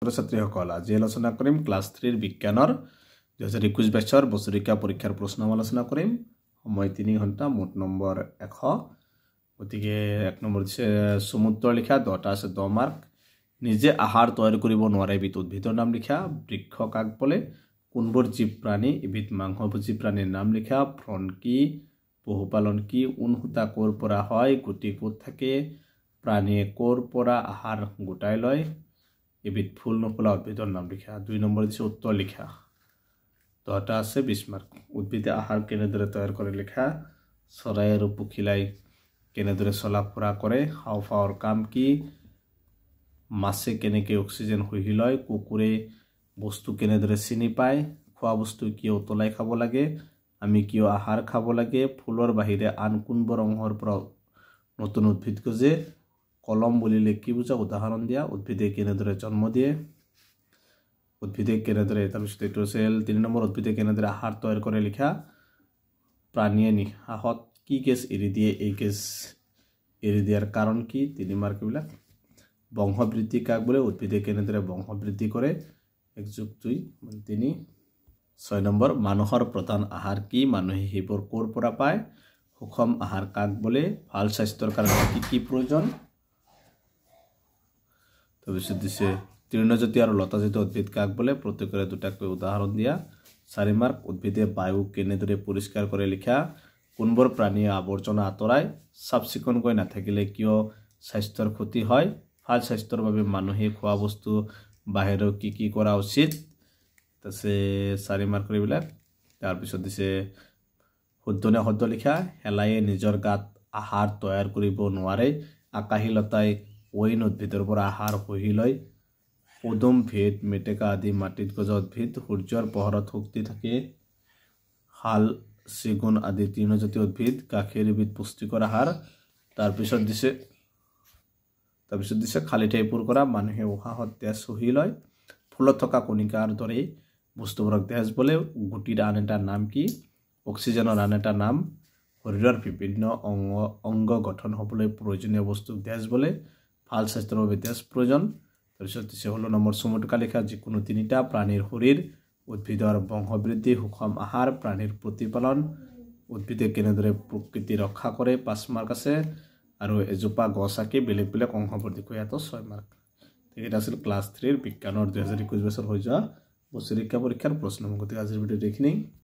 ছাত্ৰীসকল আজি আলোচনা কৰিম ক্লাছ 3 বিজ্ঞানৰ 2021 বেচৰ বছৰীয়া পৰীক্ষাৰ প্ৰশ্ন আলোচনা কৰিম সময় 3 ঘণ্টা মোট নম্বৰ 100 গতিকে 1 নম্বৰ দিছে সমুদ্ৰ লিখা 10টা আছে 10 মাৰ্ক নিজে আহাৰ তৈয়াৰ কৰিব নোৱাৰে এবিধ উদ্ভিদৰ নাম লিখা বৃক্ষ কাক বোলে কোনবোৰ জীৱ প্ৰাণী এবিধ মাংসভোজী প্ৰাণীৰ নাম লিখা ভ্ৰণ কি পশুপালন কি উনহুতা কৰ পৰা হয় গুটি ক'ত থাকে প্ৰাণীয়ে কৰ পৰা আহাৰ গোটাই লয় এবিধ ফুল নফুলা উদ্ভিদৰ নাম লিখা 2 নম্বৰ দিছে উত্তৰ লিখা 10টা আছে 20 মাৰ্ক উদ্ভিদে আহাৰ কেনেদৰে তৈয়াৰ কৰে লিখা চৰাই আৰু পখিলাই কেনেদৰে চলা ফুৰা কৰে হাওঁফাওঁৰ কাম কি মাছে কেনেকৈ অক্সিজেন শুহি লয় কুকুৰে বস্তু কেনেদৰে চিনি পায় খোৱা বস্তু কিয় উতলাই খাব লাগে আমি কিয় আহাৰ খাব লাগে ফুলৰ বাহিৰে আন কোনবোৰ অংশৰ পৰা নতুন উদ্ভিদ গজে কলম বুলিলে কি বুজা উদাহৰণ দিয়া উদ্ভিদে কেনেদৰে জন্ম দিয়ে উদ্ভিদে কেনেদৰে তাৰপিছত এইটো আছিল 3 নম্বৰ উদ্ভিদে কেনেদৰে আহাৰ তৈয়াৰ কৰে লিখা প্ৰাণীয়ে নিশাহত কি গেছ এৰি দিয়ে এই গেছ এৰি দিয়াৰ কাৰণ কি 3 মাৰ্ক বিলাক বংশবৃদ্ধি কাক বোলে উদ্ভিদে কেনেদৰে বংশবৃদ্ধি কৰে 1+2 3 6 নম্বৰ মানুহৰ প্ৰধান আহাৰ কি মানুহে সেইবোৰ ক'ৰ পৰা পায় সুষম আহাৰ কাক বোলে ভাল স্বাস্থ্যৰ কাৰণে কি প্ৰয়োজন তাৰপিছত দিছে তৃণজাতীয় আৰু লতাজাতীয় উদ্ভিদ কাক বোলে প্ৰত্যেকৰে দুটাকৈ উদাহৰণ দিয়া 4 মাৰ্ক উদ্ভিদে বায়ু কেনেদৰে পৰিষ্কাৰ কৰে লিখা কোনবোৰ প্ৰাণীয়ে আৱৰ্জনা আঁতৰাই চাফচিকুণকৈ নাথাকিলে কিয় স্বাস্থ্যৰ ক্ষতি হয় ভাল স্বাস্থ্যৰ বাবে মানুহে খোৱা বস্তু বাহিৰৰ কি কৰা উচিত তাছে 4 মাৰ্ক এইবিলাক তাৰপিছত দিছে শুদ্ধনে শুদ্ধ লিখা হেলায়ে নিজৰ গাত আহাৰ তৈয়াৰ কৰিব নোৱাৰে আকাশী লতাই ঐন উদ্ভিদৰ পৰা আহাৰ শুহি লয় পদুম ভেট মেটেকা আদি মাটিত গজা উদ্ভিদ সূৰ্যৰ পোহৰত শক্তি থাকে শাল চেগুন আদি তৃণজাতীয় উদ্ভিদ গাখীৰ এবিধ পুষ্টিকৰ আহাৰ তাৰপিছত দিছে খালী ঠাই পূৰ কৰা মানুহে উশাহত তেজ শুহি লয় ফুলত থকা কণিকাৰ দৰে বস্তুবোৰক তেজ বোলে গুটিৰ আন এটা নাম কি অক্সিজেনৰ আন এটা নাম শৰীৰৰ বিভিন্ন অংগ গঠন হ'বলৈ প্ৰয়োজনীয় বস্তু তেজ বোলে ভাল স্বাস্থ্যৰ বাবে তেজ প্ৰয়োজন তাৰপিছত দিছে 16 নম্বৰ চমুটকা লিখা যিকোনো 3টা প্ৰাণীৰ শৰীৰ উদ্ভিদৰ বংশবৃদ্ধি সুষম আহাৰ প্ৰাণীৰ প্ৰতিপালন উদ্ভিদে কেনেদৰে প্ৰকৃতি ৰক্ষা কৰে 5 মাৰ্ক আছে আৰু এজোপা গছ আঁকি বেলেগ বেলেগ অংশবোৰ দেখুৱাই ইয়াত 6 মাৰ্ক এটা আছিল ক্লাছ 3 বিজ্ঞানৰ 2021 বছৰ হৈ যোৱা বছৰীয়া পৰীক্ষাৰ প্ৰশ্ন গতিকে আজিৰ ভিডিঅ'টো এইখিনি